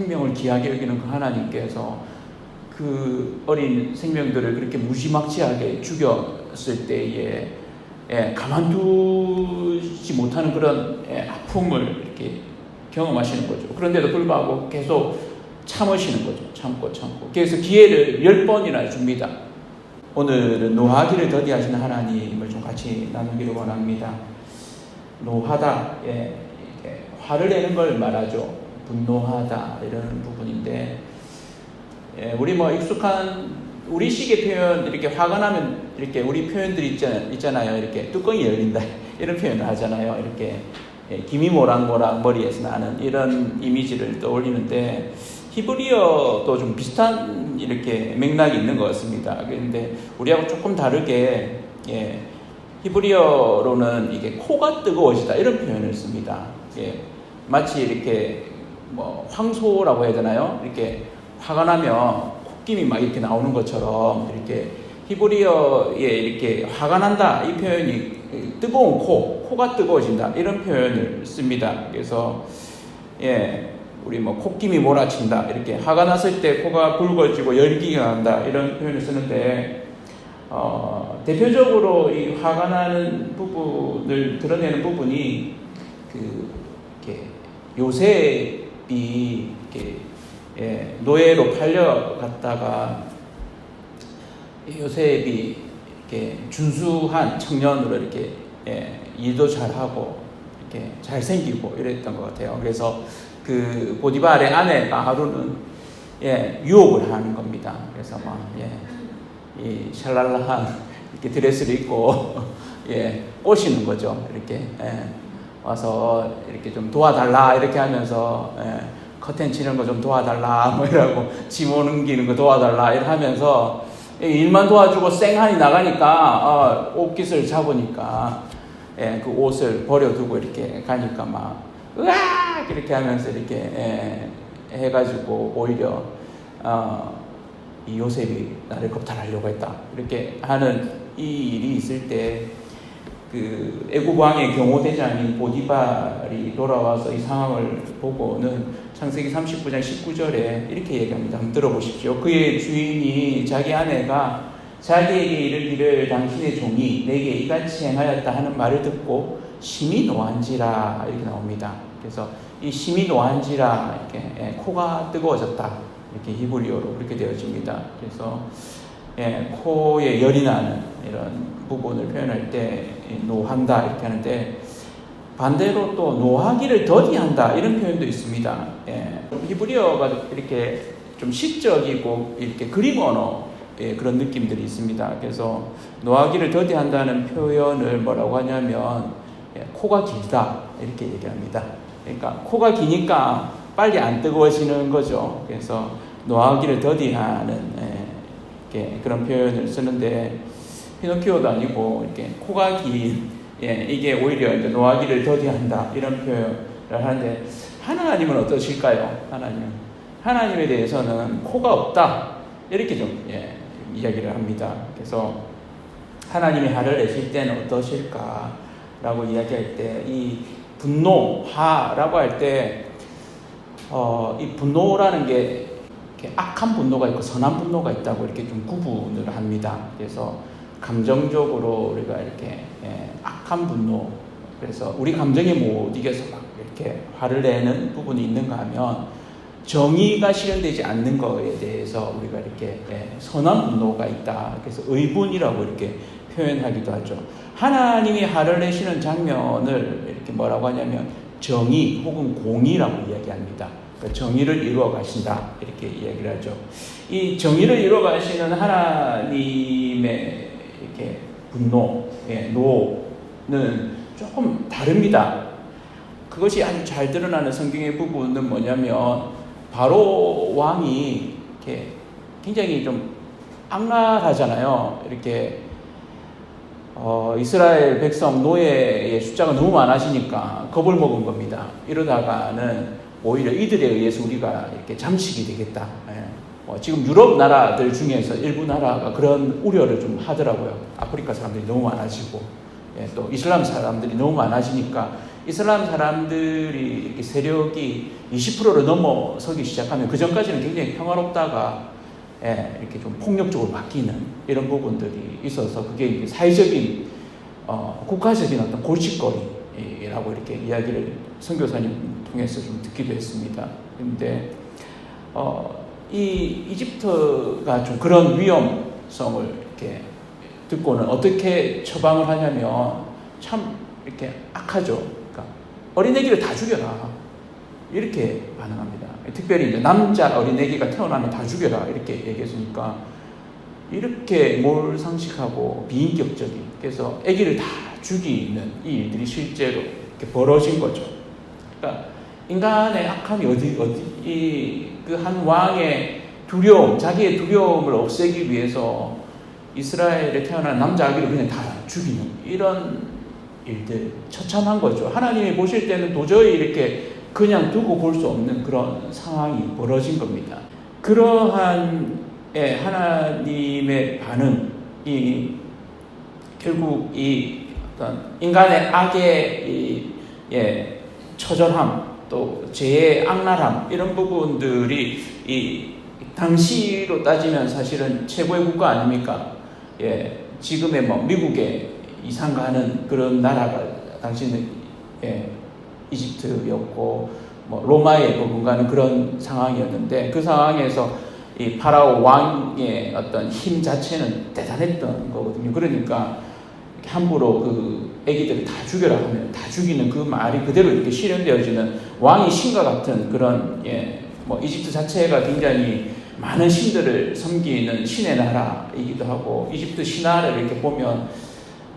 생명을 귀하게 여기는 그 하나님께서 그 어린 생명들을 그렇게 무지막지하게 죽였을 때에 가만두지 못하는 그런 아픔을 이렇게 경험하시는 거죠. 그런데도 불구하고 계속 참으시는 거죠. 참고. 그래서 기회를 10번이나 줍니다. 오늘은 노하기를 더디하시는 하나님을 좀 같이 나누기를 원합니다. 노하다, 화를 내는 걸 말하죠. 분노하다 이런 부분인데, 우리 익숙한 우리식의 표현, 이렇게 화가 나면 이렇게 우리 표현들이 있잖아요. 이렇게 뚜껑이 열린다 이런 표현을 하잖아요. 이렇게 김이 모락모락 머리에서 나는 이런 이미지를 떠올리는데, 히브리어도 좀 비슷한 이렇게 맥락이 있는 것 같습니다. 그런데 우리하고 조금 다르게 히브리어로는 이게 코가 뜨거워지다 이런 표현을 씁니다. 마치 이렇게 황소라고 해야 되나요? 이렇게 화가 나면 콧김이 막 이렇게 나오는 것처럼 이렇게 히브리어에 이렇게 화가 난다 이 표현이 뜨거운 코가 뜨거워진다 이런 표현을 씁니다. 그래서 우리 콧김이 몰아친다 이렇게 화가 났을 때 코가 붉어지고 열기가 난다 이런 표현을 쓰는데, 대표적으로 이 화가 나는 부분을 드러내는 부분이 이렇게 요셉이 이렇게 노예로 팔려갔다가 요셉이 이렇게 준수한 청년으로 이렇게 일도 잘하고 이렇게 잘생기고 이랬던 것 같아요. 그래서 그 보디발의 아내 하루는 유혹을 하는 겁니다. 그래서 이 샬랄라한 이렇게 드레스를 입고 꼬시는 거죠. 이렇게 와서 이렇게 좀 도와달라 이렇게 하면서 커튼 치는 거 좀 도와달라 이러고 짐 옮기는 거 도와달라 이렇게 하면서 일만 도와주고 쌩하니 나가니까 옷깃을 잡으니까 그 옷을 버려두고 이렇게 가니까 막 으악 이렇게 하면서 이렇게 해가지고 오히려 이 요셉이 나를 겁탈하려고 했다 이렇게 하는 이 일이 있을 때, 그 애굽 왕의 경호대장인 보디발이 돌아와서 이 상황을 보고는 창세기 39장 19절에 이렇게 얘기합니다. 한번 들어보십시오. 그의 주인이 자기 아내가 자기에게 이르기를 당신의 종이 내게 이같이 행하였다 하는 말을 듣고 심히 노한지라 이렇게 나옵니다. 그래서 이 심히 노한지라 이렇게 코가 뜨거워졌다 이렇게 히브리어로 그렇게 되어집니다. 그래서 코에 열이 나는 이런 부분을 표현할 때 노한다 이렇게 하는데, 반대로 또 노하기를 더디한다 이런 표현도 있습니다. 히브리어가 이렇게 좀 시적이고 이렇게 그림 언어 그런 느낌들이 있습니다. 그래서 노하기를 더디한다는 표현을 뭐라고 하냐면 코가 길다 이렇게 얘기합니다. 그러니까 코가 기니까 빨리 안 뜨거워지는 거죠. 그래서 노하기를 더디하는 그런 표현을 쓰는데, 피노키오도 아니고 이렇게 코가 긴 이게 오히려 이제 노하기를 더디한다 이런 표현을 하는데, 하나님은 어떠실까요? 하나님에 대해서는 코가 없다 이렇게 좀 이야기를 합니다. 그래서 하나님이 화를 내실 때는 어떠실까라고 이야기할 때, 이 분노하라고 할 때 이 분노라는 게 이렇게 악한 분노가 있고 선한 분노가 있다고 이렇게 좀 구분을 합니다. 그래서 감정적으로 우리가 이렇게 악한 분노, 그래서 우리 감정에 못 이겨서 막 이렇게 화를 내는 부분이 있는가 하면 정의가 실현되지 않는 것에 대해서 우리가 이렇게 선한 분노가 있다. 그래서 의분이라고 이렇게 표현하기도 하죠. 하나님이 화를 내시는 장면을 이렇게 뭐라고 하냐면 정의 혹은 공의라고 이야기합니다. 그러니까 정의를 이루어 가신다 이렇게 이야기를 하죠. 이 정의를 이루어 가시는 하나님의 이렇게 분노, 노는 조금 다릅니다. 그것이 아주 잘 드러나는 성경의 부분은 뭐냐면, 바로 왕이 이렇게 굉장히 좀 악랄하잖아요. 이렇게 이스라엘 백성 노예의 숫자가 너무 많아지니까 겁을 먹은 겁니다. 이러다가는 오히려 이들에 의해서 우리가 이렇게 잠식이 되겠다. 지금 유럽 나라들 중에서 일부 나라가 그런 우려를 좀 하더라고요. 아프리카 사람들이 너무 많아지고 또 이슬람 사람들이 너무 많아지니까 이슬람 사람들이 이렇게 세력이 20%를 넘어서기 시작하면 그 전까지는 굉장히 평화롭다가 이렇게 좀 폭력적으로 바뀌는 이런 부분들이 있어서 그게 이제 사회적인 국가적인 어떤 골칫거리라고 이렇게 이야기를 선교사님 통해서 좀 듣기도 했습니다. 그런데 이 이집트가 좀 그런 위험성을 이렇게 듣고는 어떻게 처방을 하냐면 참 이렇게 악하죠. 그러니까 어린애기를 다 죽여라 이렇게 반응합니다. 특별히 이제 남자 어린애기가 태어나면 다 죽여라 이렇게 얘기했으니까 이렇게 몰상식하고 비인격적인, 그래서 아기를 다 죽이는 이 일들이 실제로 이렇게 벌어진 거죠. 그러니까 인간의 악함이 그 한 왕의 두려움, 자기의 두려움을 없애기 위해서 이스라엘에 태어난 남자 아기를 그냥 다 죽이는 이런 일들, 처참한 거죠. 하나님이 보실 때는 도저히 이렇게 그냥 두고 볼 수 없는 그런 상황이 벌어진 겁니다. 그러한 하나님의 반응이 결국 이 어떤 인간의 악의 처절함, 또 죄의 악랄함, 이런 부분들이 이 당시로 따지면 사실은 최고의 국가 아닙니까? 지금의 미국에 이상 가는 그런 나라가 당시는 이집트였고 로마에 버금가는 그런 상황이었는데, 그 상황에서 이 파라오 왕의 어떤 힘 자체는 대단했던 거거든요. 그러니까 함부로 그 애기들을 다 죽여라 하면 다 죽이는 그 말이 그대로 이렇게 실현되어지는 왕의 신과 같은 그런 이집트 자체가 굉장히 많은 신들을 섬기는 신의 나라이기도 하고, 이집트 신화를 이렇게 보면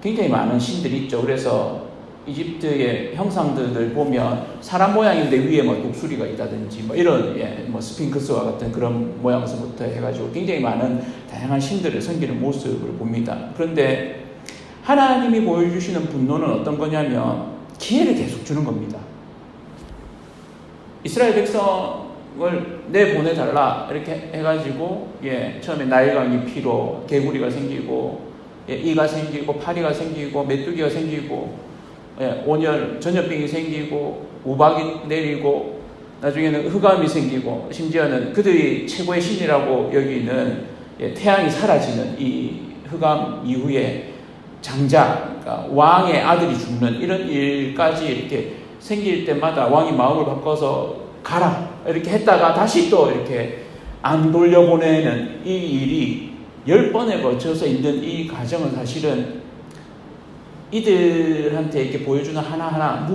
굉장히 많은 신들이 있죠. 그래서 이집트의 형상들을 보면 사람 모양인데 위에 독수리가 있다든지 이런 스핑크스와 같은 그런 모양서부터 해가지고 굉장히 많은 다양한 신들을 섬기는 모습을 봅니다. 그런데 하나님이 보여주시는 분노는 어떤 거냐면 기회를 계속 주는 겁니다. 이스라엘 백성을 내보내달라 이렇게 해가지고 처음에 나일강이 피로 개구리가 생기고 이가 생기고 파리가 생기고 메뚜기가 생기고 온열 전염병이 생기고 우박이 내리고 나중에는 흑암이 생기고, 심지어는 그들이 최고의 신이라고 여기는 태양이 사라지는 이 흑암 이후에 장자, 그러니까 왕의 아들이 죽는 이런 일까지 이렇게 생길 때마다 왕이 마음을 바꿔서 가라 이렇게 했다가 다시 또 이렇게 안 돌려보내는 이 일이 10번에 걸쳐서 있는 이 과정은 사실은 이들한테 이렇게 보여주는 하나하나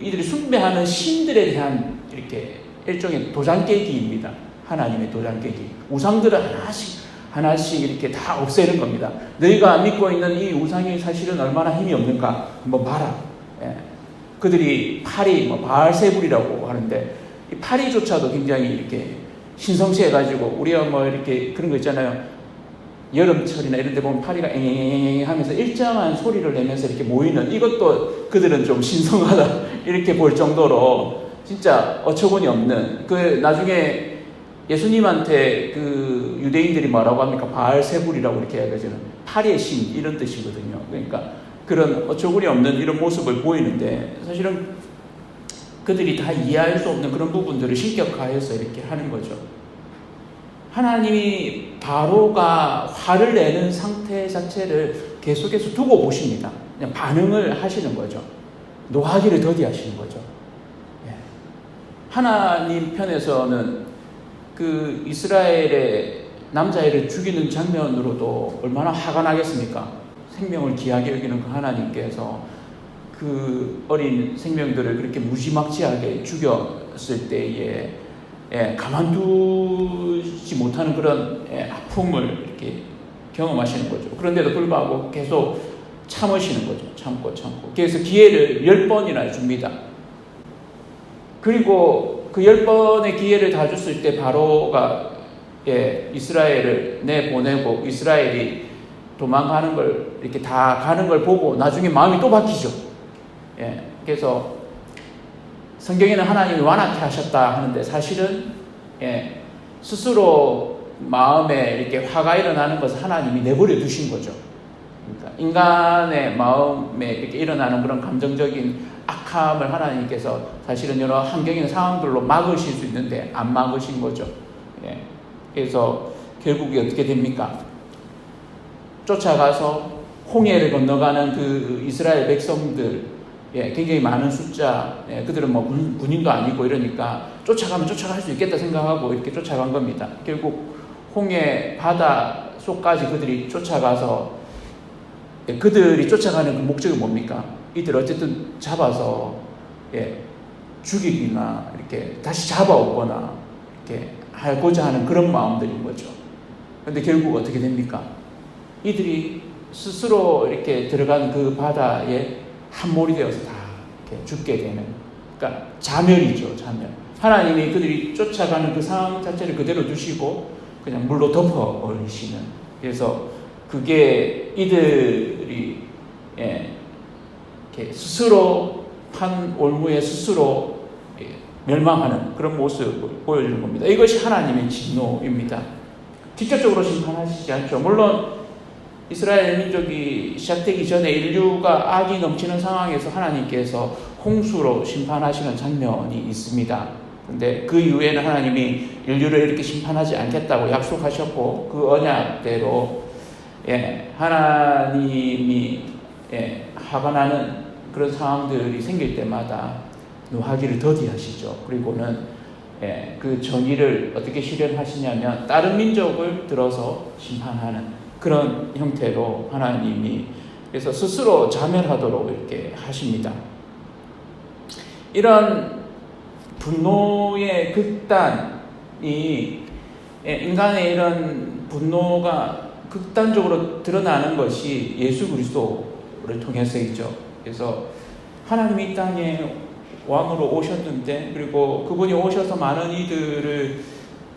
이들이 숭배하는 신들에 대한 이렇게 일종의 도장 깨기입니다. 하나님의 도장 깨기. 우상들을 하나씩 이렇게 다 없애는 겁니다. 너희가 믿고 있는 이 우상이 사실은 얼마나 힘이 없는가 한번 봐라. 그들이 파리, 바알세불이라고 하는데, 이 파리조차도 굉장히 이렇게 신성시해가지고, 우리가 이렇게 그런 거 있잖아요. 여름철이나 이런 데 보면 파리가 앵앵앵 하면서 일정한 소리를 내면서 이렇게 모이는, 이것도 그들은 좀 신성하다 이렇게 볼 정도로 진짜 어처구니 없는, 나중에 예수님한테 그 유대인들이 뭐라고 합니까? 바알세불이라고 이렇게 해가지고 파리의 신 이런 뜻이거든요. 그러니까 그런 어처구니 없는 이런 모습을 보이는데, 사실은 그들이 다 이해할 수 없는 그런 부분들을 신격화해서 이렇게 하는 거죠. 하나님이 바로가 화를 내는 상태 자체를 계속해서 두고 보십니다. 그냥 반응을 하시는 거죠. 노하기를 더디하시는 거죠. 하나님 편에서는 그 이스라엘의 남자애를 죽이는 장면으로도 얼마나 화가 나겠습니까? 생명을 귀하게 여기는 그 하나님께서 그 어린 생명들을 그렇게 무지막지하게 죽였을 때에 가만두지 못하는 그런 아픔을 이렇게 경험하시는 거죠. 그런데도 불구하고 계속 참으시는 거죠. 참고. 그래서 기회를 10번이나 줍니다. 그리고 그 10번의 기회를 다 줬을 때 바로가 이스라엘을 내보내고 이스라엘이 도망가는 걸 이렇게 다 가는 걸 보고 나중에 마음이 또 바뀌죠. 그래서 성경에는 하나님이 완악해 하셨다 하는데, 사실은 스스로 마음에 이렇게 화가 일어나는 것을 하나님이 내버려 두신 거죠. 그러니까 인간의 마음에 이렇게 일어나는 그런 감정적인 악함을 하나님께서 사실은 여러 환경이나 상황들로 막으실 수 있는데 안 막으신 거죠. 예. 그래서 결국에 어떻게 됩니까? 쫓아가서 홍해를 건너가는 그 이스라엘 백성들, 예, 굉장히 많은 숫자, 예, 그들은 뭐 군인도 아니고 이러니까 쫓아가면 쫓아갈 수 있겠다 생각하고 이렇게 쫓아간 겁니다. 결국 홍해 바다 속까지 그들이 쫓아가서, 예, 그들이 쫓아가는 그 목적이 뭡니까? 이들 어쨌든 잡아서, 예, 죽이거나 이렇게 다시 잡아오거나 이렇게 하고자 하는 그런 마음들인 거죠. 그런데 결국 어떻게 됩니까? 이들이 스스로 이렇게 들어간 그 바다에 함몰이 되어서 다 이렇게 죽게 되는, 그러니까 자멸이죠, 자멸. 하나님이 그들이 쫓아가는 그 상황 자체를 그대로 두시고 그냥 물로 덮어버리시는. 그래서 그게 이들이, 예, 이렇게 스스로 판 올무에 스스로, 예, 멸망하는 그런 모습을 보여주는 겁니다. 이것이 하나님의 진노입니다. 직접적으로 심판하시지 않죠. 물론 이스라엘 민족이 시작되기 전에 인류가 악이 넘치는 상황에서 하나님께서 홍수로 심판하시는 장면이 있습니다. 근데 그 이후에는 하나님이 인류를 이렇게 심판하지 않겠다고 약속하셨고 그 언약대로, 예, 하나님이, 예, 화가 나는 그런 상황들이 생길 때마다 노하기를 더디하시죠. 그리고는, 예, 그 정의를 어떻게 실현하시냐면 다른 민족을 들어서 심판하는 그런 형태로 하나님이 그래서 스스로 자멸하도록 이렇게 하십니다. 이런 분노의 극단이, 인간의 이런 분노가 극단적으로 드러나는 것이 예수 그리스도를 통해서이죠. 그래서 하나님이 이 땅에 왕으로 오셨는데, 그리고 그분이 오셔서 많은 이들을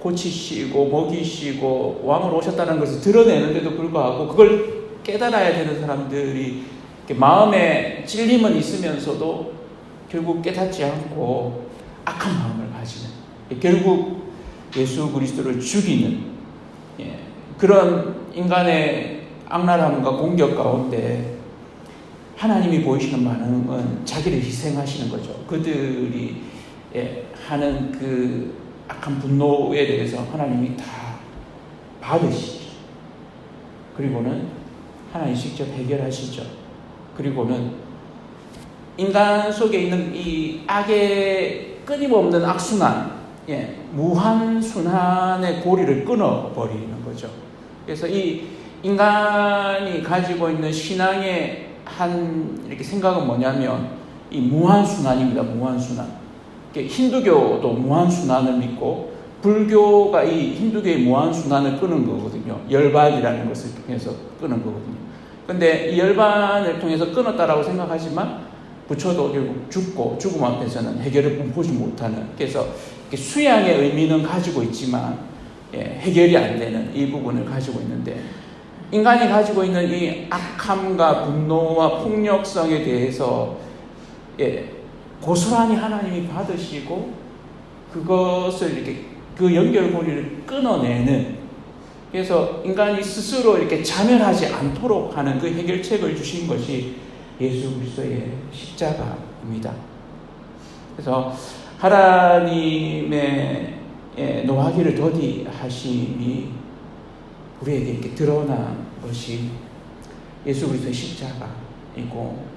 고치시고 먹이시고 왕으로 오셨다는 것을 드러내는데도 불구하고 그걸 깨달아야 되는 사람들이 마음에 찔림은 있으면서도 결국 깨닫지 않고 악한 마음을 가지는, 결국 예수 그리스도를 죽이는, 예, 그런 인간의 악랄함과 공격 가운데 하나님이 보이시는 반응은 자기를 희생하시는 거죠. 그들이, 예, 하는 그 악한 분노에 대해서 하나님이 다 받으시죠. 그리고는 하나님이 직접 해결하시죠. 그리고는 인간 속에 있는 이 악의 끊임없는 악순환, 예, 무한순환의 고리를 끊어버리는 거죠. 그래서 이 인간이 가지고 있는 신앙의 한 이렇게 생각은 뭐냐면 이 무한순환입니다. 무한순환. 힌두교도 무한순환을 믿고 불교가 이 힌두교의 무한순환을 끄는 거거든요. 열반이라는 것을 통해서 끄는 거거든요. 근데 이 열반을 통해서 끊었다라고 생각하지만 부처도 결국 죽고 죽음 앞에서는 해결을 보지 못하는, 그래서 수양의 의미는 가지고 있지만, 예, 해결이 안 되는 이 부분을 가지고 있는데, 인간이 가지고 있는 이 악함과 분노와 폭력성에 대해서, 예, 고스란히 하나님이 받으시고 그것을 이렇게 그 연결고리를 끊어내는, 그래서 인간이 스스로 이렇게 자멸하지 않도록 하는 그 해결책을 주신 것이 예수 그리스도의 십자가입니다. 그래서 하나님의, 예, 노하기를 더디하심이 우리에게 이렇게 드러난 것이 예수 그리스도의 십자가이고,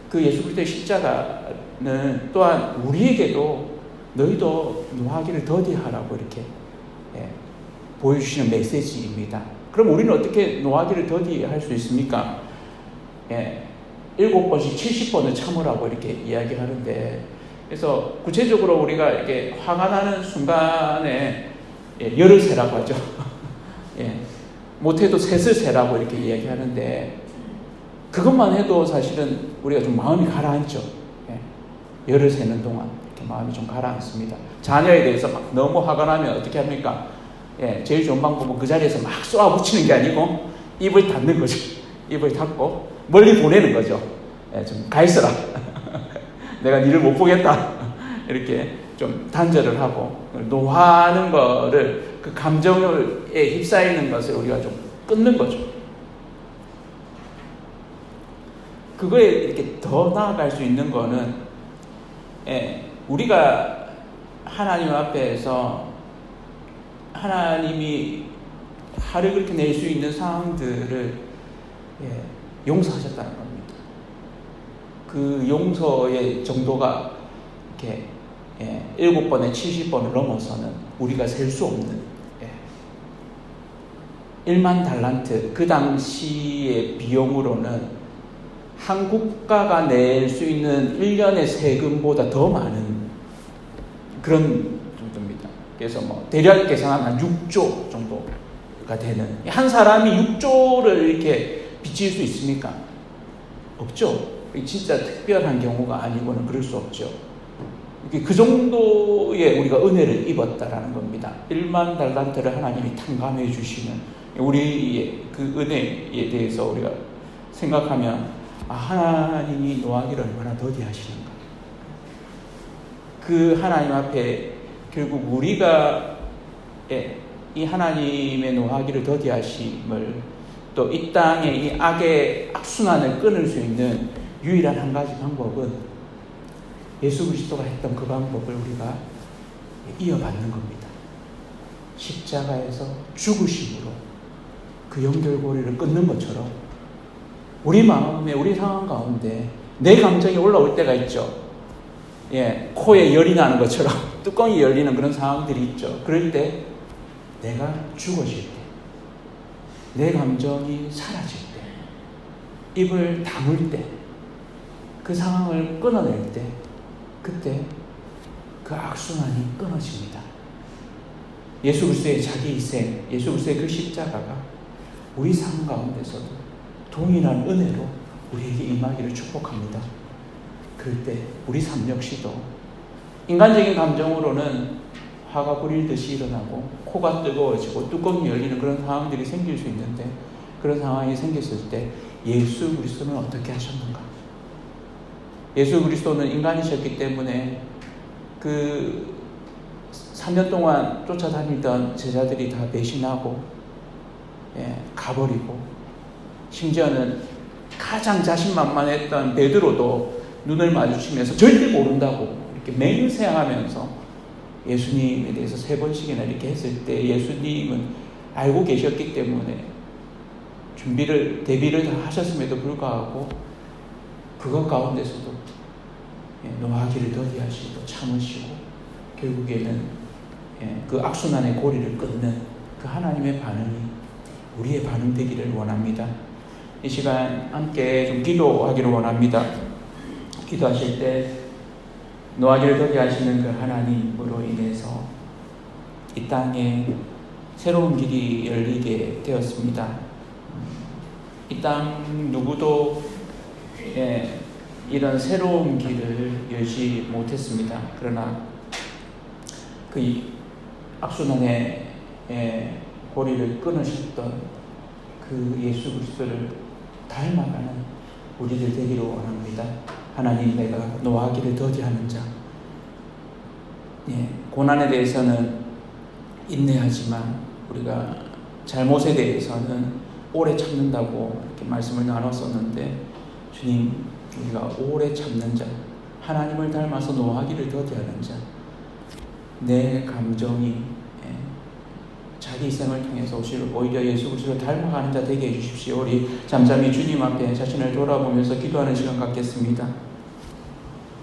그 예수 그리스도의 십자가는 또한 우리에게도 너희도 노하기를 더디하라고 이렇게, 예, 보여주시는 메시지입니다. 그럼 우리는 어떻게 노하기를 더디할 수 있습니까? 예, 7번씩 70번을 참으라고 이렇게 이야기하는데, 그래서 구체적으로 우리가 이렇게 화가 나는 순간에, 예, 열을 세라고 하죠. 예, 못해도 셋을 세라고 이렇게 이야기하는데, 그것만 해도 사실은 우리가 좀 마음이 가라앉죠. 예, 열을 세는 동안 이렇게 마음이 좀 가라앉습니다. 자녀에 대해서 막 너무 화가 나면 어떻게 합니까? 예, 제일 좋은 방법은 그 자리에서 막 쏘아붙이는 게 아니고 입을 닫는 거죠. 입을 닫고 멀리 보내는 거죠. 예, 좀 가 있어라. 내가 니를 못 보겠다. 이렇게 좀 단절을 하고, 노하는 거를, 그 감정에 휩싸이는 것을 우리가 좀 끊는 거죠. 그거에 이렇게 더 나아갈 수 있는 거는, 우리가 하나님 앞에서 하나님이 화를 그렇게 낼 수 있는 상황들을 용서하셨다는 겁니다. 그 용서의 정도가 이렇게 7번에 70번을 넘어서는 우리가 셀 수 없는 1만 달란트, 그 당시의 비용으로는 한 국가가 낼 수 있는 1년의 세금보다 더 많은 그런 정도입니다. 그래서 대략 계산하면 6조 정도가 되는, 한 사람이 6조를 이렇게 빚질 수 있습니까? 없죠. 진짜 특별한 경우가 아니고는 그럴 수 없죠. 그 정도의 우리가 은혜를 입었다라는 겁니다. 1만 달란트를 하나님이 탕감해 주시는 우리의 그 은혜에 대해서 우리가 생각하면, 하나님이 노하기를 얼마나 더디하시는가. 그 하나님 앞에 결국 우리가 이 하나님의 노하기를 더디하심을, 또 이 땅의 이 악의 악순환을 끊을 수 있는 유일한 한 가지 방법은 예수 그리스도가 했던 그 방법을 우리가 이어받는 겁니다. 십자가에서 죽으심으로 그 연결고리를 끊는 것처럼 우리 마음에, 우리 상황 가운데 내 감정이 올라올 때가 있죠. 코에 열이 나는 것처럼 뚜껑이 열리는 그런 상황들이 있죠. 그럴 때 내가 죽어질 때, 내 감정이 사라질 때, 입을 다물 때, 그 상황을 끊어낼 때, 그때 그 악순환이 끊어집니다. 예수 그리스도의 자기 희생, 예수 그리스도의 그 십자가가 우리 삶 가운데서도 동일한 은혜로 우리에게 임하기를 축복합니다. 그럴 때 우리 삶 역시도 인간적인 감정으로는 화가 부릴듯이 일어나고 코가 뜨거워지고 뚜껑이 열리는 그런 상황들이 생길 수 있는데, 그런 상황이 생겼을 때 예수 그리스도는 어떻게 하셨는가? 예수 그리스도는 인간이셨기 때문에 그 3년 동안 쫓아다니던 제자들이 다 배신하고 가버리고, 심지어는 가장 자신만만했던 베드로도 눈을 마주치면서 절대 모른다고 이렇게 맹세하면서 예수님에 대해서 3번씩이나 이렇게 했을 때, 예수님은 알고 계셨기 때문에 대비를 다 하셨음에도 불구하고 그것 가운데서도 노하기를 더디하시고 참으시고 결국에는 그 악순환의 고리를 끊는 그 하나님의 반응이 우리의 반응 되기를 원합니다. 이 시간 함께 좀 기도하기를 원합니다. 기도하실 때 노하기를 더디하시는 그 하나님으로 인해서 이 땅에 새로운 길이 열리게 되었습니다. 이 땅 누구도 이런 새로운 길을 열지 못했습니다. 그러나 그 악순환의 고리를 끊으셨던 그 예수 그리스도를 닮아가는 우리들 되기를 원합니다. 하나님, 내가 노하기를 더디하는 자, 고난에 대해서는 인내하지만 우리가 잘못에 대해서는 오래 참는다고 이렇게 말씀을 나눴었는데, 주님, 우리가 오래 참는 자, 하나님을 닮아서 노하기를 더디하는 자, 내 감정이 자기 희생을 통해서 오히려 예수 그리스도를 닮아가는 자 되게 해주십시오. 우리 잠잠히 주님 앞에 자신을 돌아보면서 기도하는 시간 갖겠습니다.